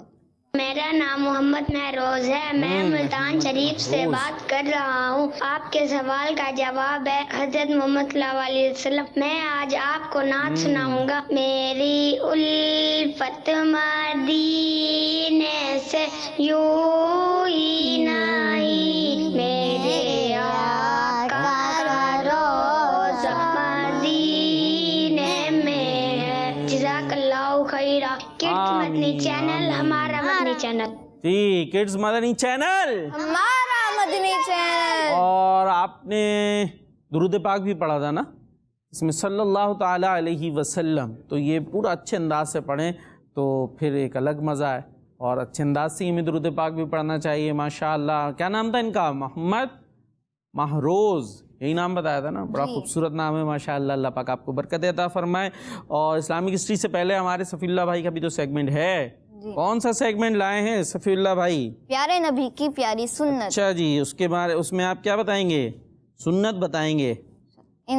میرا نام محمد مہروز ہے, میں ملتان شریف سے بات کر رہا ہوں. آپ کے سوال کا جواب ہے حضرت محمد صلی اللہ علیہ وسلم. میں آج آپ کو نعت سناؤں گا. میری الفت مدینے سے یوں ہی نہیں, میرے آقا کا روضہ مدینے میں ہے. جزاک اللہ خیرہ. کڈس مدنی چینل ہمارا مدنی چینل. جی, کڈس مدنی چینل ہمارا مدنی چینل. اور آپ نے درود پاک بھی پڑھا تھا نا اس میں صلی اللہ تعالی علیہ وسلم, تو یہ پورا اچھے انداز سے پڑھیں تو پھر ایک الگ مزہ ہے. اور اچھے انداز سے ہمیں درود پاک بھی پڑھنا چاہیے. ماشاء اللہ. کیا نام تھا ان کا؟ محمد محروز یہی نام بتایا تھا نا, بڑا خوبصورت نام ہے ماشاءاللہ. اللہ پاک آپ کو برکت عطا فرمائے. اور اسلامک ہسٹری سے پہلے ہمارے صفی اللہ بھائی کا بھی تو سیگمنٹ ہے. کون سا سیگمنٹ لائے ہیں صفی اللہ بھائی؟ پیارے نبی کی پیاری سنت. اچھا جی, اس کے بارے اس میں آپ کیا بتائیں گے؟ سنت بتائیں گے.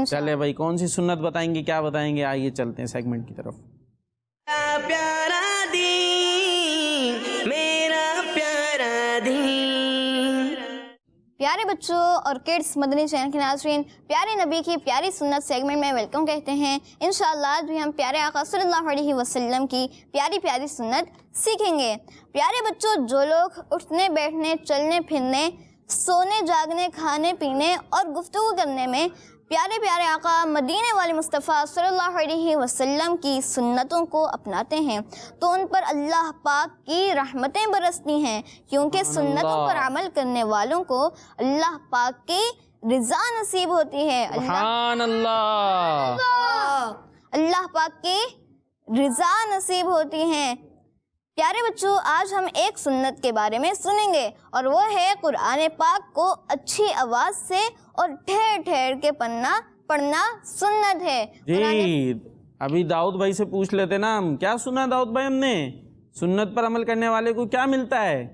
چلے بھائی, کون سی سنت بتائیں گے, کیا بتائیں گے؟ آئیے چلتے ہیں سیگمنٹ کی طرف. پیارا دین میرا پیارا دین. پیارے بچوں اور کڈس مدنی چینل کے ناظرین, پیارے نبی کی پیاری سنت سیگمنٹ میں ویلکم کہتے ہیں. انشاءاللہ آج بھی ہم پیارے آقا صلی اللہ علیہ وسلم کی پیاری پیاری سنت سیکھیں گے. پیارے بچوں, جو لوگ اٹھنے بیٹھنے چلنے پھرنے سونے جاگنے کھانے پینے اور گفتگو کرنے میں پیارے پیارے آقا مدینے والے مصطفیٰ صلی اللہ علیہ وسلم کی سنتوں کو اپناتے ہیں تو ان پر اللہ پاک کی رحمتیں برستی ہیں, کیونکہ سنتوں پر عمل کرنے والوں کو اللہ پاک کی رضا نصیب ہوتی ہے. سبحان اللہ, اللہ پاک کی رضا نصیب ہوتی ہیں. پیارے بچوں, آج ہم ایک سنت کے بارے میں سنیں گے اور وہ ہے قرآن پاک کو اچھی آواز سے اور ٹھہر ٹھہر کے پڑھنا سنت ہے. جی ابھی داؤد بھائی سے پوچھ لیتے نا, ہم کیا سنا داؤد بھائی ہم نے, سنت پر عمل کرنے والے کو کیا ملتا ہے؟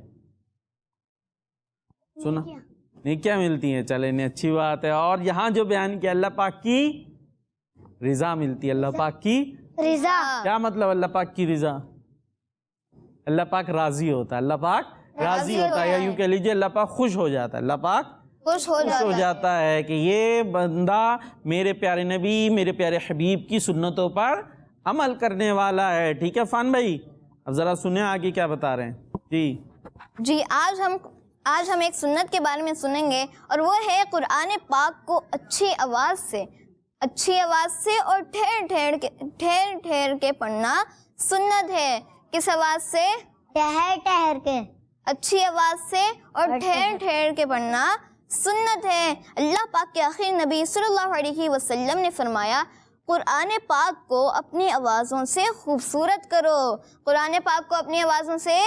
سنا نہیں کیا ملتی ہیں؟ چلے نہیں, اچھی بات ہے. اور یہاں جو بیان کیا اللہ پاک کی رضا ملتی ہے. اللہ پاک کی رضا کیا مطلب؟ اللہ پاک کی رضا, اللہ پاک راضی ہوتا ہے. اللہ پاک راضی ہوتا ہے, یا یوں کہہ لیجیے اللہ پاک خوش ہو جاتا ہے. اللہ پاک خوش ہو جاتا ہے کہ یہ بندہ میرے پیارے نبی میرے پیارے حبیب کی سنتوں پر عمل کرنے والا ہے. ٹھیک ہے فان بھائی, اب ذرا سنیں آگے کیا بتا رہے ہیں. جی آج ہم ایک سنت کے بارے میں سنیں گے اور وہ ہے قرآن پاک کو اچھی آواز سے اور ٹھہر ٹھہر کے پڑھنا سنت ہے. کس آواز سے؟ ٹھہر کے. اچھی آواز سے اور ٹھہر ٹھہر کے پڑھنا سنت ہے. اللہ پاک کے آخری نبی صلی اللہ علیہ وسلم نے فرمایا, قرآن پاک کو اپنی آوازوں سے خوبصورت کرو. قرآن پاک کو اپنی آوازوں سے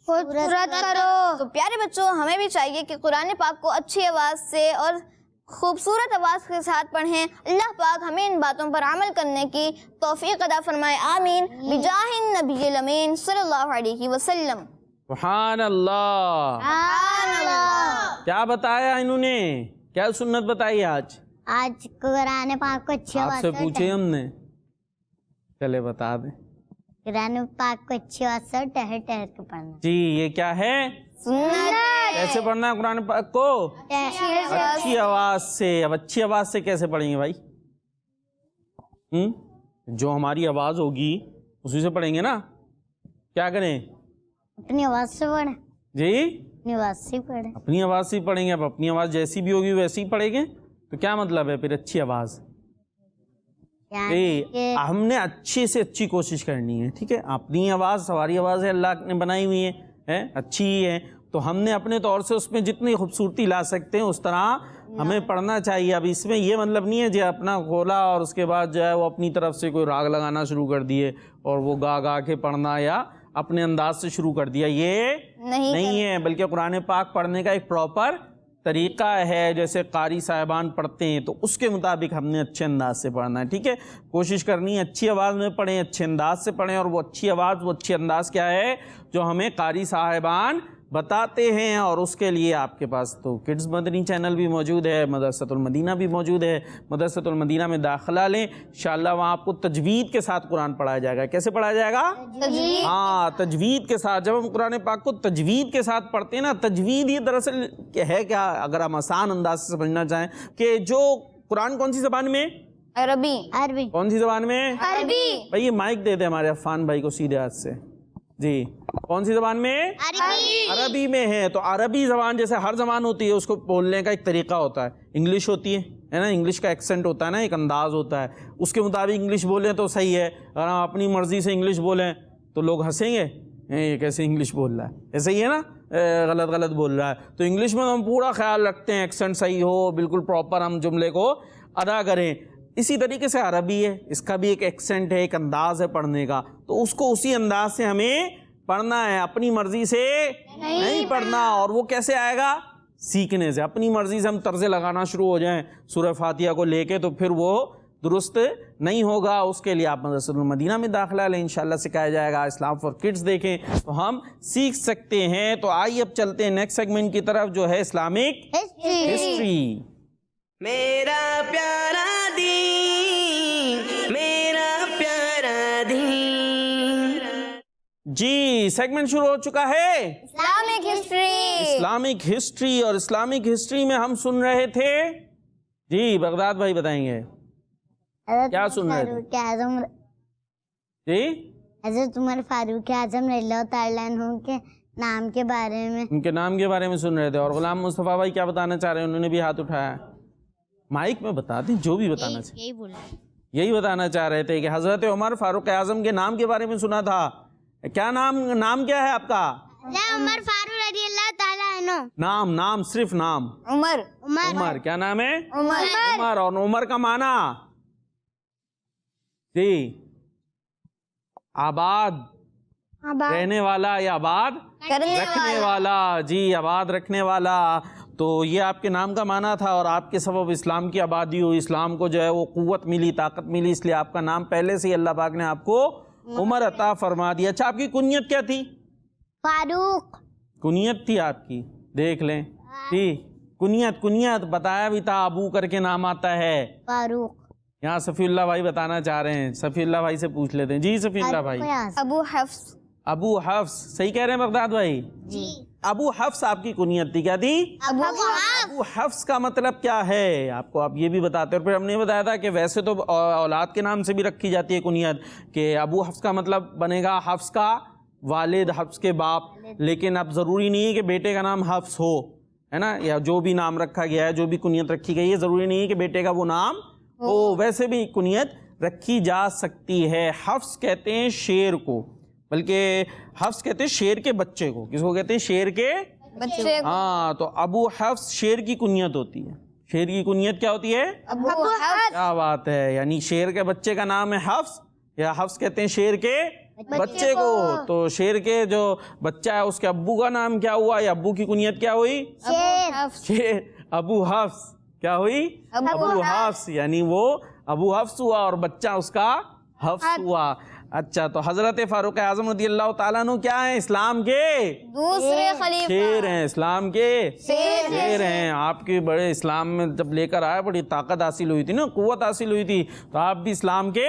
خوبصورت کرو. تو پیارے بچوں, ہمیں بھی چاہیے کہ قرآن پاک کو اچھی آواز سے اور خوبصورت آواز کے ساتھ پڑھیں. اللہ پاک ہمیں ان باتوں پر عمل کرنے کی توفیق عطا فرمائے, آمین, بجاہ النبی الامین صلی اللہ علیہ وسلم. سبحان اللہ. کیا بتایا انہوں نے, کیا سنت بتائی آج قرآن پاک کو اچھی آپ آواز سے پوچھے ہم نے؟ چلے بتا دیں. قرآن پاک کو اچھی آواز سے ٹہر ٹہر کے پڑھنا. جی یہ کیا ہے سنت. کیسے پڑھنا ہے قرآن پاک کو؟ اچھی آواز سے. اب اچھی آواز سے کیسے پڑھیں گے بھائی؟ جو ہماری آواز ہوگی اسی سے پڑھیں گے نا. کیا کریں؟ اپنی آواز سے پڑھیں. جی اپنی آواز سے پڑھیں. اپنی آواز سے پڑھیں گے. اب اپنی آواز جیسی بھی ہوگی ویسی ہی پڑھیں گے تو کیا مطلب ہے پھر اچھی آواز؟ ہم نے اچھی سے اچھی کوشش کرنی ہے. ٹھیک ہے, اپنی آواز ہماری آواز ہے, اللہ نے بنائی ہوئی ہے, اچھی ہی ہے, تو ہم نے اپنے طور سے اس میں جتنی خوبصورتی لا سکتے ہیں اس طرح ہمیں پڑھنا چاہیے. اب اس میں یہ مطلب نہیں ہے جو اپنا کھولا اور اس کے بعد جو ہے وہ اپنی طرف سے کوئی راگ لگانا شروع کر دیے اور وہ گا کے پڑھنا یا اپنے انداز سے شروع کر دیا, یہ نہیں ہے. بلکہ قرآن پاک پڑھنے کا ایک پراپر طریقہ ہے. جیسے قاری صاحبان پڑھتے ہیں تو اس کے مطابق ہم نے اچھے انداز سے پڑھنا ہے. ٹھیک ہے, کوشش کرنی ہے اچھی آواز میں پڑھیں, اچھے انداز سے پڑھیں. اور وہ اچھی آواز وہ اچھی انداز کیا ہے جو ہمیں قاری صاحبان بتاتے ہیں. اور اس کے لیے آپ کے پاس تو کڈز مدنی چینل بھی موجود ہے, مدرسۃ المدینہ بھی موجود ہے. مدرسۃ المدینہ میں داخلہ لیں انشاءاللہ, وہاں آپ کو تجوید کے ساتھ قرآن پڑھایا جائے گا. کیسے پڑھایا جائے گا؟ ہاں, تجوید کے ساتھ. جب ہم قرآن پاک کو تجوید کے ساتھ پڑھتے ہیں نا, تجوید یہ دراصل ہے کیا, اگر ہم آسان انداز سے سمجھنا چاہیں کہ جو قرآن کون سی زبان میں؟ عربی. کون سی زبان میں؟ عربی. بھائی یہ مائک دے دیں ہمارے عفان بھائی کو سیدھے ہاتھ سے. جی کون سی زبان میں؟ عربی میں ہے. تو عربی زبان جیسے ہر زبان ہوتی ہے اس کو بولنے کا ایک طریقہ ہوتا ہے. انگلش ہوتی ہے نا, انگلش کا ایکسنٹ ہوتا ہے نا, ایک انداز ہوتا ہے, اس کے مطابق انگلش بولیں تو صحیح ہے. اگر ہم اپنی مرضی سے انگلش بولیں تو لوگ ہنسیں گے, یہ کیسے انگلش بول رہا ہے, ایسے ہی ہے نا, غلط بول رہا ہے. تو انگلش میں ہم پورا خیال رکھتے ہیں ایکسنٹ صحیح ہو, بالکل پراپر ہم جملے کو ادا کریں. اسی طریقے سے عربی ہے, اس کا بھی ایک ایکسنٹ ہے, ایک انداز ہے پڑھنے کا, تو اس کو اسی انداز سے ہمیں پڑھنا ہے, اپنی مرضی سے نہیں پڑھنا. اور وہ کیسے آئے گا؟ سیکھنے سے. اپنی مرضی سے ہم طرزیں لگانا شروع ہو جائیں سورہ فاتحہ کو لے کے تو پھر وہ درست نہیں ہوگا. اس کے لیے آپ مدرسۃ المدینہ میں داخلہ لیں, انشاءاللہ سکھایا جائے گا. اسلام فار کڈس دیکھیں تو ہم سیکھ سکتے ہیں. تو آئیے اب چلتے ہیں نیکسٹ سیگمنٹ کی طرف جو ہے اسلامک ہسٹری. میرا پیارا دین, میرا پیارا دین. جی سیگمنٹ شروع ہو چکا ہے اسلامک ہسٹری. Islamic history. اور اسلامک ہسٹری میں ہم سن رہے تھے, جی بغداد بھائی بتائیں گے کیا سن رہے تھے؟ فاروق اعظم جی حضرت عمر فاروق اعظم رضی اللہ تعالیٰ عنہ کے نام کے بارے میں. ان کے نام کے بارے میں سن رہے تھے. اور غلام مصطفیٰ بھائی کیا بتانا چاہ رہے ہیں؟ انہوں نے بھی ہاتھ اٹھایا. مائک میں بتا دیں جو بھی بتانا چاہ یہی بتانا چاہ رہے تھے کہ حضرت عمر فاروق اعظم کے نام کے بارے میں سنا تھا. کیا نام کیا ہے آپ کا؟ عمر فاروق رضی اللہ تعالیٰ عنہ. نام صرف نام عمر. کیا نام ہے؟ عمر. اور عمر کا معنی جی آباد رہنے والا یا آباد رکھنے والا. جی آباد رکھنے والا. تو یہ آپ کے نام کا معنی تھا اور آپ کے سبب اسلام کی آبادی ہوئی, اسلام کو جو ہے وہ قوت ملی, طاقت ملی, اس لیے آپ کا نام پہلے سے ہی اللہ پاک نے آپ کو عمر عطا فرما دیا. اچھا آپ کی کنیت کیا تھی؟ فاروق. کنیت تھی آپ کی, دیکھ لیں. جی کنیت بتایا بھی تھا, ابو کر کے نام آتا ہے. فاروق. یہاں صفی اللہ بھائی بتانا چاہ رہے ہیں, صفی اللہ بھائی سے پوچھ لیتے ہیں. جی صفی اللہ بھائی. ابو حفص صحیح کہہ رہے ہیں بغداد بھائی. جی ابو حفص آپ کی کنیت تھی. کیا تھی؟ ابو حفص کا مطلب کیا ہے آپ کو آپ یہ بھی بتاتے. اور پھر ہم نے بتایا تھا کہ ویسے تو اولاد کے نام سے بھی رکھی جاتی ہے کنیت, کہ ابو حفص کا مطلب بنے گا حفص کا والد, حفص کے باپ. لیکن اب ضروری نہیں ہے کہ بیٹے کا نام حفص ہو, ہے نا, یا جو بھی نام رکھا گیا ہے, جو بھی کنیت رکھی گئی ہے, ضروری نہیں ہے کہ بیٹے کا وہ نام ہو. ویسے بھی کنیت رکھی جا سکتی ہے. حفص کہتے ہیں شیر کو, بلکہ حفص کہتے ہیں شیر کے بچے کو. کس کو کہتے ہیں؟ شیر کے بچے. ہاں تو ابو حفص شیر کی کنیت ہوتی ہے. شیر کی کنیت کیا ہوتی ہے؟ ابو حفص. کیا بات ہے, یعنی شیر کے بچے کا نام ہے حفص, یا حفص کہتے ہیں شیر کے بچے کو. تو شیر کے جو بچہ ہے اس کے ابو کا نام کیا ہوا, یا ابو کی کنیت کیا ہوئی؟ شیر. ابو حفص کیا ہوئی؟ ابو حفص. یعنی وہ ابو حفص ہوا اور بچہ اس کا حفص ہوا. اچھا تو حضرت فاروق اعظم رضی اللہ تعالیٰ عنہ کیا ہیں؟ اسلام کے دوسرے خلیفہ شیر ہیں. اسلام کے شیر ہیں. آپ کے بڑے اسلام میں جب لے کر آئے بڑی طاقت حاصل ہوئی تھی نا, قوت حاصل ہوئی تھی. تو آپ بھی اسلام کے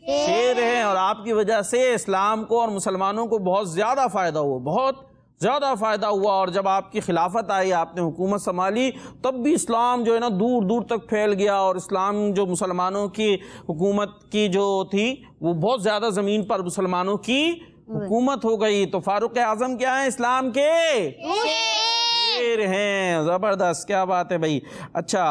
شیر ہیں, اور آپ کی وجہ سے اسلام کو اور مسلمانوں کو بہت زیادہ فائدہ ہوا, بہت زیادہ فائدہ ہوا. اور جب آپ کی خلافت آئی, آپ نے حکومت سنبھالی, تب بھی اسلام جو ہے نا دور دور تک پھیل گیا. اور اسلام جو مسلمانوں کی حکومت کی جو تھی وہ بہت زیادہ زمین پر مسلمانوں کی حکومت ہو گئی. تو فاروق اعظم کیا ہیں؟ اسلام کے شیر ہیں. زبردست, کیا بات ہے بھائی. اچھا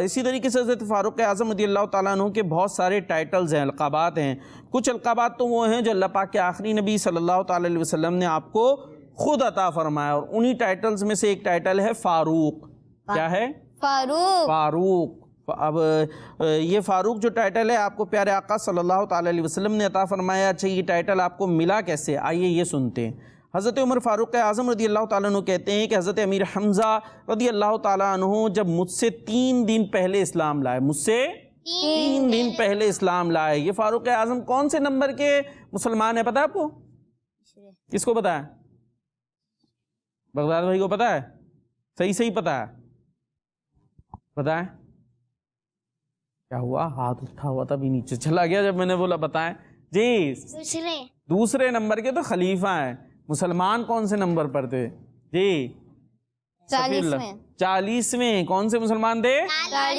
اسی طریقے سے حضرت فاروق اعظم رضی اللہ تعالیٰ عنہ کے بہت سارے ٹائٹلز ہیں, القابات ہیں. کچھ القابات تو وہ ہیں جو اللہ پاک کے آخری نبی صلی اللہ تعالی علیہ وسلم نے آپ کو خود عطا فرمایا. اور انہی ٹائٹلز میں سے ایک ٹائٹل ہے فاروق. کیا ہے؟ فاروق. اب یہ فاروق جو ٹائٹل ہے آپ کو پیارے آقا صلی اللہ تعالی علیہ وسلم نے عطا فرمایا. اچھا یہ ٹائٹل آپ کو ملا کیسے؟ آئیے یہ سنتے ہیں. حضرت عمر فاروق اعظم رضی اللہ تعالیٰ عنہ کہتے ہیں کہ حضرت امیر حمزہ رضی اللہ تعالیٰ عنہ جب مجھ سے 3 دن پہلے اسلام لائے, مجھ سے 3 دن پہلے اسلام لائے. یہ فاروق اعظم کون سے نمبر کے مسلمان ہیں پتہ ہے آپ کو؟ کس کو پتہ ہے؟ بغداد بھائی کو پتہ ہے؟ صحیح پتہ ہے؟ پتہ ہے کیا ہوا؟ ہاتھ اٹھا ہوا تھا بھی نیچے چلا گیا جب میں نے بولا بتائیں. جی دوسرے نمبر کے تو خلیفہ ہیں. مسلمان کون سے نمبر پر تھے؟ جی 40ویں. کون سے مسلمان تھے؟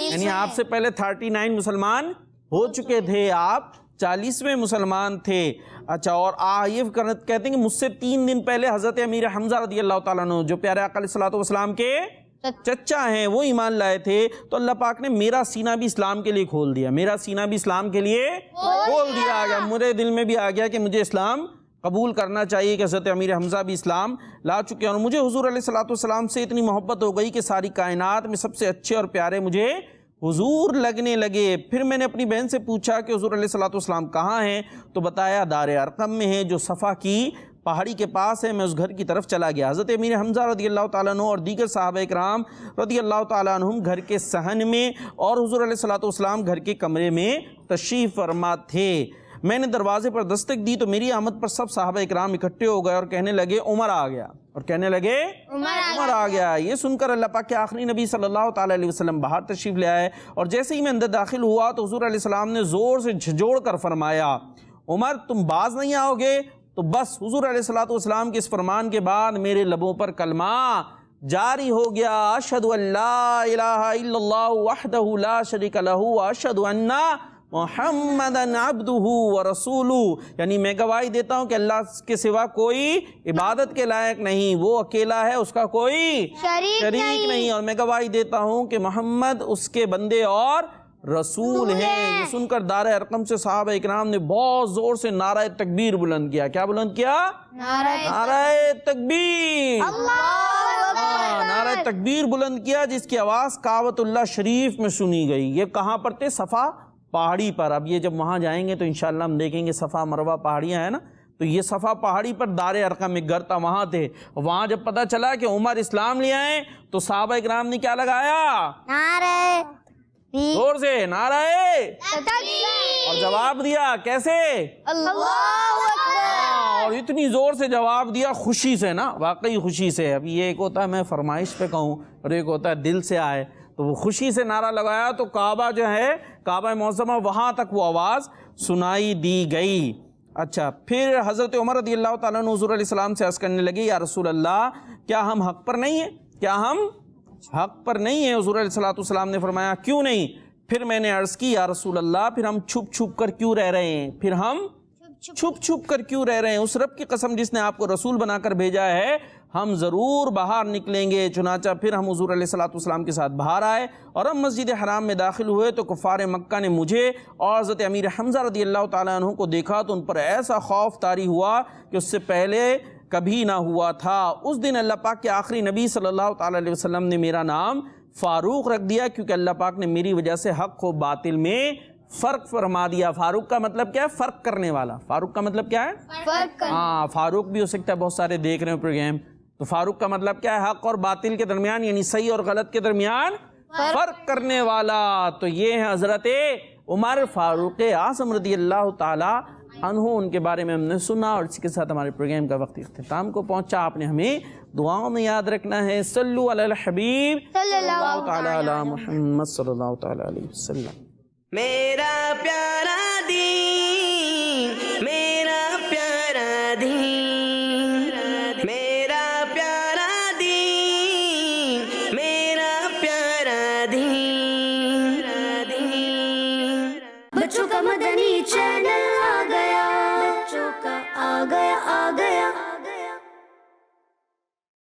یعنی آپ سے پہلے 39 مسلمان ہو چکے تھے, آپ 40ویں مسلمان تھے. اچھا اور یہ کہتے ہیں کہ مجھ سے 3 دن پہلے حضرت امیر حمزہ رضی اللہ تعالیٰ عنہ جو پیارے آقا علیہ الصلوۃ والسلام کے چچا ہیں وہ ایمان لائے تھے. تو اللہ پاک نے میرا سینہ بھی اسلام کے لیے کھول دیا, میرا سینہ بھی اسلام کے لیے کھول دیا. آ گیا میرے دل میں بھی آ گیا کہ مجھے اسلام قبول کرنا چاہیے, کہ حضرت امیر حمزہ بھی اسلام لا چکے ہیں. اور مجھے حضور علیہ الصلوۃ والسلام سے اتنی محبت ہو گئی کہ ساری کائنات میں سب سے اچھے اور پیارے مجھے حضور لگنے لگے. پھر میں نے اپنی بہن سے پوچھا کہ حضور علیہ الصلوۃ والسلام کہاں ہیں, تو بتایا دار ارقم میں ہیں جو صفا کی پہاڑی کے پاس ہے، میں اس گھر کی طرف چلا گیا۔ حضرت امیر حمزہ رضی اللہ تعالیٰ عنہ اور دیگر صحابہ اکرام رضی اللہ تعالیٰ عنہم گھر کے صحن میں اور حضور علیہ الصلوۃ والسلام گھر کے کمرے میں تشریف فرما تھے۔ میں نے دروازے پر دستک دی تو میری آمد پر سب صحابہ اکرام اکٹھے ہو گئے اور کہنے لگے عمر آ گیا، اور کہنے لگے عمر آ گیا۔ یہ سن کر اللہ پاک کے آخری نبی صلی اللہ تعالیٰ علیہ وسلم باہر تشریف لے آئے، اور جیسے ہی میں اندر داخل ہوا تو حضور علیہ السلام نے زور سے جھنجھوڑ کر فرمایا عمر تم باز نہیں آؤ گے؟ تو بس حضور علیہ الصلوۃ والسلام کے اس فرمان کے بعد میرے لبوں پر کلمہ جاری ہو گیا، اشہد ان لا الہ الا اللہ وحدہ لا شریک لہ واشہد ان محمدً عبدہ ورسولہ، یعنی میں گواہی دیتا ہوں کہ اللہ کے سوا کوئی عبادت کے لائق نہیں، وہ اکیلا ہے، اس کا کوئی شریک نہیں، اور میں گواہی دیتا ہوں کہ محمد اس کے بندے اور رسول ہیں۔ یہ سن کر دار ارقم سے صحابہ اکرام نے بہت زور سے نعرہ تکبیر بلند کیا۔ کیا بلند کیا؟ نعرہ تکبیر، نعرہ تکبیر بلند کیا، جس کی آواز کعبۃ اللہ شریف میں سنی گئی۔ یہ کہاں پر تھے؟ صفا پہاڑی پر۔ اب یہ جب وہاں جائیں گے تو انشاءاللہ ہم دیکھیں گے صفا مروہ پہاڑیاں ہیں نا، تو یہ صفا پہاڑی پر دار ارقم ایک گھر تھا، وہاں تھے۔ وہاں جب پتہ چلا کہ عمر اسلام لے آئے تو صحابہ اکرام نے کیا لگایا؟ نعرہ زور سے نعرہ، اور جواب دیا کیسے؟ اللہ اکبر، اور اتنی زور سے جواب دیا، خوشی سے نا، واقعی خوشی سے۔ اب یہ ایک ہوتا ہے میں فرمائش پہ کہوں اور ایک ہوتا ہے دل سے آئے، تو وہ خوشی سے نعرہ لگایا تو کعبہ جو ہے، کعبہ معظمہ، وہاں تک وہ آواز سنائی دی گئی۔ اچھا، پھر حضرت عمر رضی اللہ تعالیٰ عنہ حضور علیہ السلام سے عرض کرنے لگے یا رسول اللہ کیا ہم حق پر نہیں ہیں؟ کیا ہم حق پر نہیں ہیں؟ حضور علیہ السلام نے فرمایا کیوں نہیں؟ پھر میں نے عرض کی یا رسول اللہ پھر ہم چھپ چھپ کر کیوں رہ رہے ہیں؟ پھر ہم چھپ چھپ کر کیوں رہ رہے ہیں؟ اس رب کی قسم جس نے آپ کو رسول بنا کر بھیجا ہے ہم ضرور باہر نکلیں گے۔ چنانچہ پھر ہم حضور علیہ السلام کے ساتھ باہر آئے اور ہم مسجد حرام میں داخل ہوئے تو کفار مکہ نے مجھے اور حضرت امیر حمزہ رضی اللہ تعالیٰ عنہ کو دیکھا تو ان پر ایسا خوف طاری ہوا کہ اس سے پہلے کبھی نہ ہوا تھا۔ اس دن اللہ پاک کے آخری نبی صلی اللہ تعالیٰ علیہ وسلم نے میرا نام فاروق رکھ دیا، کیونکہ اللہ پاک نے میری وجہ سے حق و باطل میں فرق فرما دیا۔ فاروق کا مطلب کیا ہے؟ فرق کرنے والا۔ فاروق کا مطلب کیا ہے؟ ہاں، فاروق بھی ہو سکتا ہے، بہت سارے دیکھ رہے ہیں پروگرام، تو فاروق کا مطلب کیا ہے؟ حق اور باطل کے درمیان، یعنی صحیح اور غلط کے درمیان فرق کرنے والا۔ تو یہ ہے حضرت عمر فاروق اعظم رضی اللہ تعالیٰ عنہ، ان کے بارے میں ہم نے سنا، اور اسی کے ساتھ ہمارے پروگرام کا وقت اختتام کو پہنچا۔ آپ نے ہمیں دعاؤں میں یاد رکھنا ہے۔ صلو علی الحبیب صلی اللہ تعالیٰ علی محمد صلی اللہ تعالیٰ علیہ وسلم۔ میرا پیارا دین، میرا پیارا دین، میرا پیارا دین، میرا پیارا دین۔ بچوں کا مدنی چینل